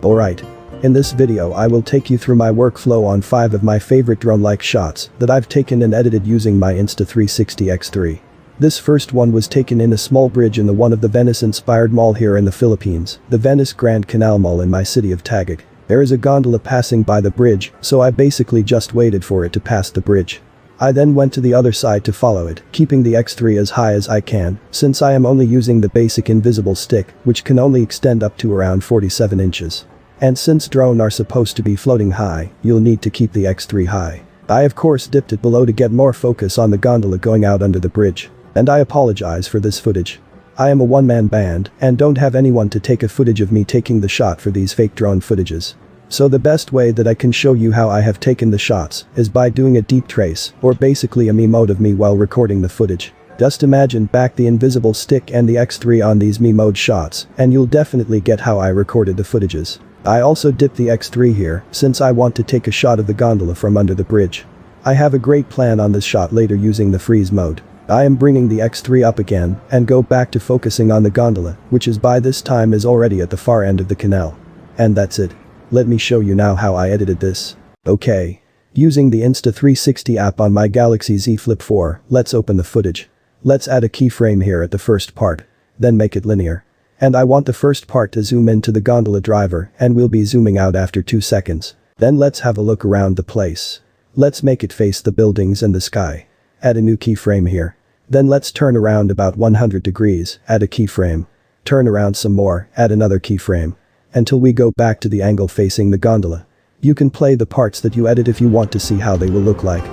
Alright. In this video I will take you through my workflow on 5 of my favorite drone-like shots that I've taken and edited using my Insta360 X3. This first one was taken in a small bridge in one of the Venice-inspired mall here in the Philippines, the Venice Grand Canal Mall in my city of Taguig. There is a gondola passing by the bridge, so I basically just waited for it to pass the bridge. I then went to the other side to follow it, keeping the X3 as high as I can, since I am only using the basic invisible stick, which can only extend up to around 47 inches. And since drones are supposed to be floating high, you'll need to keep the X3 high. I of course dipped it below to get more focus on the gondola going out under the bridge. And I apologize for this footage. I am a one-man band and don't have anyone to take a footage of me taking the shot for these fake drone footages. So the best way that I can show you how I have taken the shots is by doing a deep trace, or basically a me mode of me while recording the footage. Just imagine back the invisible stick and the X3 on these me mode shots and you'll definitely get how I recorded the footages. I also dipped the X3 here since I want to take a shot of the gondola from under the bridge. I have a great plan on this shot later using the freeze mode. I am bringing the X3 up again and go back to focusing on the gondola, which is by this time is already at the far end of the canal. And that's it. Let me show you now how I edited this. Okay. Using the Insta360 app on my Galaxy Z Flip 4, let's open the footage. Let's add a keyframe here at the first part. Then make it linear. And I want the first part to zoom into the gondola driver and we'll be zooming out after 2 seconds. Then let's have a look around the place. Let's make it face the buildings and the sky. Add a new keyframe here. Then let's turn around about 100 degrees, add a keyframe. Turn around some more, add another keyframe. Until we go back to the angle facing the gondola. You can play the parts that you edit if you want to see how they will look like.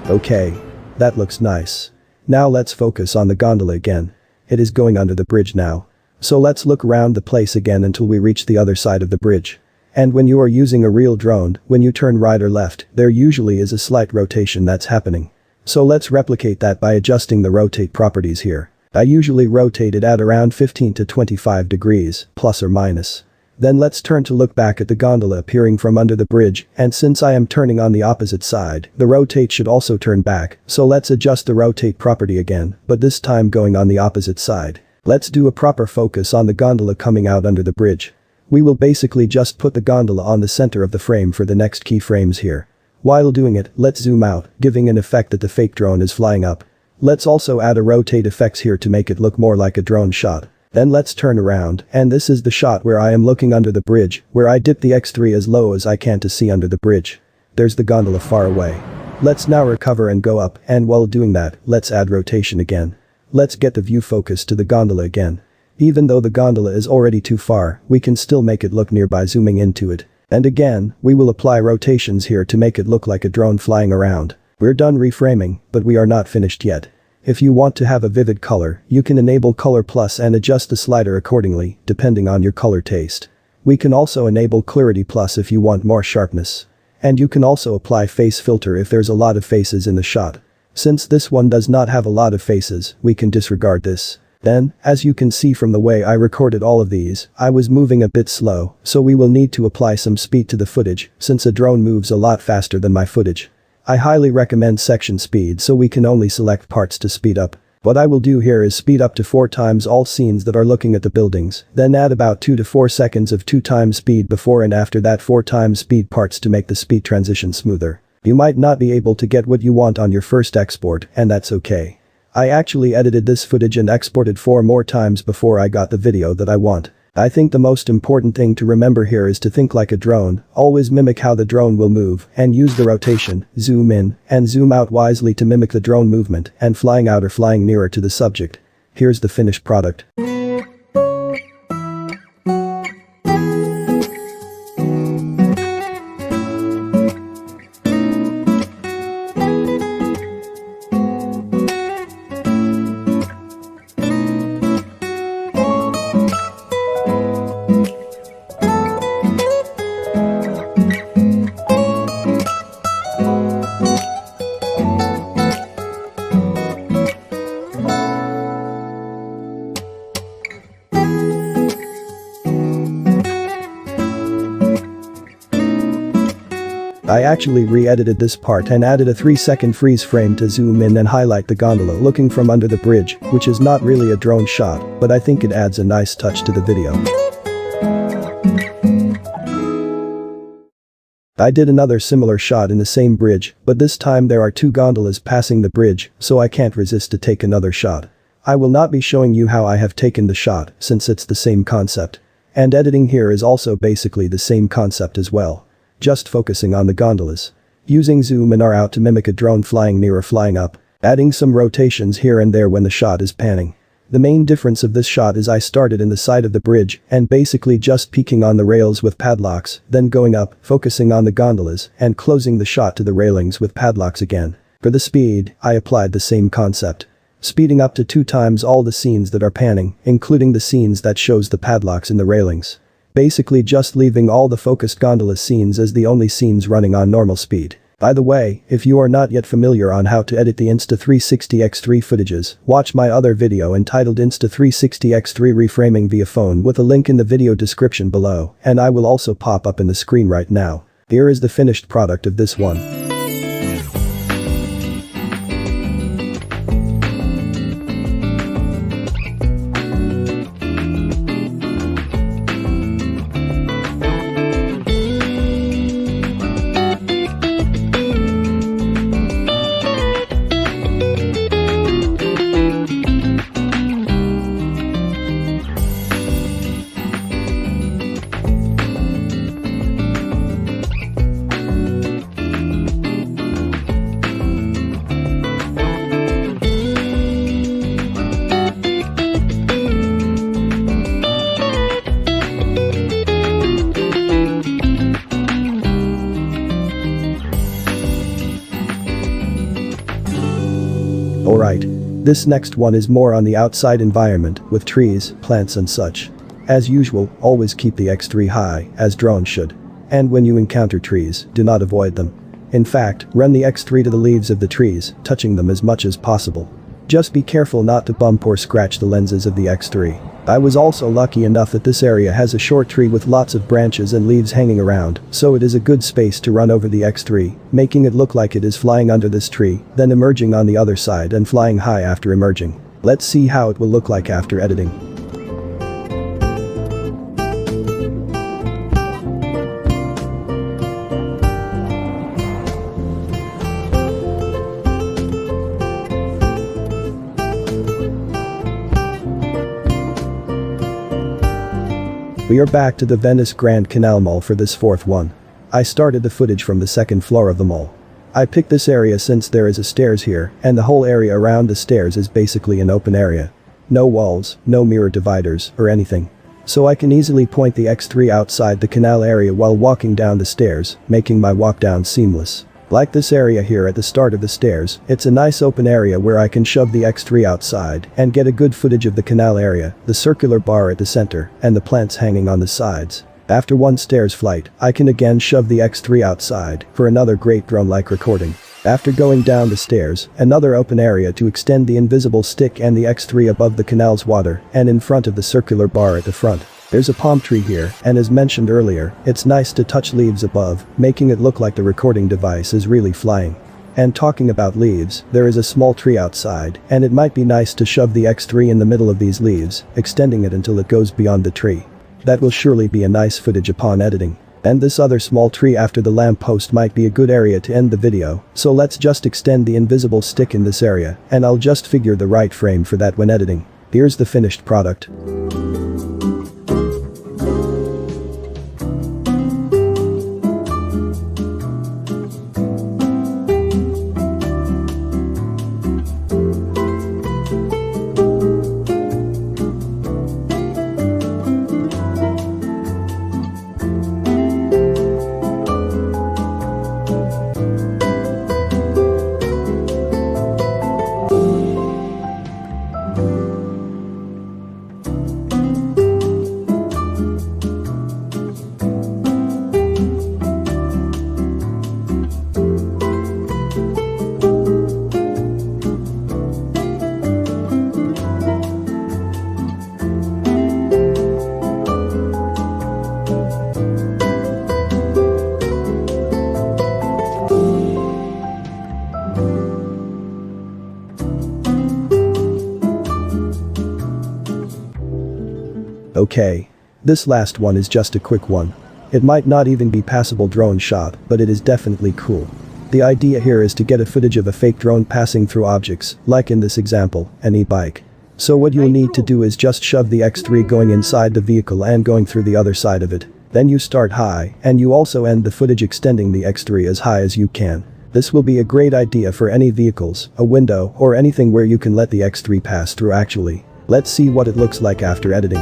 Okay. That looks nice. Now let's focus on the gondola again. It is going under the bridge now. So let's look around the place again until we reach the other side of the bridge. And when you are using a real drone, when you turn right or left, there usually is a slight rotation that's happening. So let's replicate that by adjusting the rotate properties here. I usually rotate it at around 15 to 25 degrees, plus or minus. Then let's turn to look back at the gondola appearing from under the bridge, and since I am turning on the opposite side, the rotate should also turn back, so let's adjust the rotate property again, but this time going on the opposite side. Let's do a proper focus on the gondola coming out under the bridge. We will basically just put the gondola on the center of the frame for the next keyframes here. While doing it, let's zoom out, giving an effect that the fake drone is flying up. Let's also add a rotate effects here to make it look more like a drone shot. Then let's turn around, and this is the shot where I am looking under the bridge, where I dip the X3 as low as I can to see under the bridge. There's the gondola far away. Let's now recover and go up, and while doing that, let's add rotation again. Let's get the view focus to the gondola again. Even though the gondola is already too far, we can still make it look near by zooming into it. And again, we will apply rotations here to make it look like a drone flying around. We're done reframing, but we are not finished yet. If you want to have a vivid color, you can enable Color Plus and adjust the slider accordingly, depending on your color taste. We can also enable Clarity Plus if you want more sharpness. And you can also apply face filter if there's a lot of faces in the shot. Since this one does not have a lot of faces, we can disregard this. Then, as you can see from the way I recorded all of these, I was moving a bit slow, so we will need to apply some speed to the footage, since a drone moves a lot faster than my footage. I highly recommend section speed so we can only select parts to speed up. What I will do here is speed up to 4 times all scenes that are looking at the buildings, then add about 2 to 4 seconds of 2 times speed before and after that 4 times speed parts to make the speed transition smoother. You might not be able to get what you want on your first export, and that's okay. I actually edited this footage and exported 4 more times before I got the video that I want. I think the most important thing to remember here is to think like a drone, always mimic how the drone will move, and use the rotation, zoom in, and zoom out wisely to mimic the drone movement, and flying out or flying nearer to the subject. Here's the finished product. I actually re-edited this part and added a 3-second freeze frame to zoom in and highlight the gondola looking from under the bridge, which is not really a drone shot, but I think it adds a nice touch to the video. I did another similar shot in the same bridge, but this time there are 2 gondolas passing the bridge, so I can't resist to take another shot. I will not be showing you how I have taken the shot since it's the same concept. And editing here is also basically the same concept as well. Just focusing on the gondolas. Using zoom in or out to mimic a drone flying near or flying up. Adding some rotations here and there when the shot is panning. The main difference of this shot is I started in the side of the bridge and basically just peeking on the rails with padlocks, then going up, focusing on the gondolas, and closing the shot to the railings with padlocks again. For the speed, I applied the same concept. Speeding up to 2 times all the scenes that are panning, including the scenes that shows the padlocks in the railings. Basically just leaving all the focused gondola scenes as the only scenes running on normal speed. By the way, if you are not yet familiar on how to edit the Insta360 X3 footages, watch my other video entitled Insta360 X3 Reframing via phone with a link in the video description below, and I will also pop up in the screen right now. Here is the finished product of this one. Alright. This next one is more on the outside environment with trees, plants and such. As usual, always keep the X3 high, as drones should. And when you encounter trees, do not avoid them. In fact, run the X3 to the leaves of the trees, touching them as much as possible. Just be careful not to bump or scratch the lenses of the X3. I was also lucky enough that this area has a short tree with lots of branches and leaves hanging around, so it is a good space to run over the X3, making it look like it is flying under this tree, then emerging on the other side and flying high after emerging. Let's see how it will look like after editing. We are back to the Venice Grand Canal Mall for this 4th one. I started the footage from the 2nd floor of the mall. I picked this area since there is a stairs here and the whole area around the stairs is basically an open area. No walls, no mirror dividers or anything. So I can easily point the X3 outside the canal area while walking down the stairs, making my walk down seamless. Like this area here at the start of the stairs, it's a nice open area where I can shove the X3 outside and get a good footage of the canal area, the circular bar at the center, and the plants hanging on the sides. After one stairs flight, I can again shove the X3 outside for another great drone-like recording. After going down the stairs, another open area to extend the invisible stick and the X3 above the canal's water and in front of the circular bar at the front. There's a palm tree here, and as mentioned earlier, it's nice to touch leaves above, making it look like the recording device is really flying. And talking about leaves, there is a small tree outside, and it might be nice to shove the X3 in the middle of these leaves, extending it until it goes beyond the tree. That will surely be a nice footage upon editing. And this other small tree after the lamppost might be a good area to end the video, so let's just extend the invisible stick in this area, and I'll just figure the right frame for that when editing. Here's the finished product. Okay. This last one is just a quick one. It might not even be passable drone shot, but it is definitely cool. The idea here is to get a footage of a fake drone passing through objects, like in this example, an e-bike. So what you'll need to do is just shove the X3 going inside the vehicle and going through the other side of it. Then you start high, and you also end the footage extending the X3 as high as you can. This will be a great idea for any vehicles, a window, or anything where you can let the X3 pass through actually. Let's see what it looks like after editing.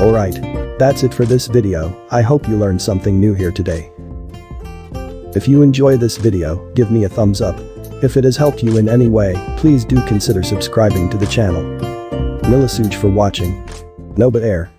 Alright. That's it for this video. I hope you learned something new here today. If you enjoy this video, give me a thumbs up. If it has helped you in any way, please do consider subscribing to the channel. Milasuj for watching. Noba Air.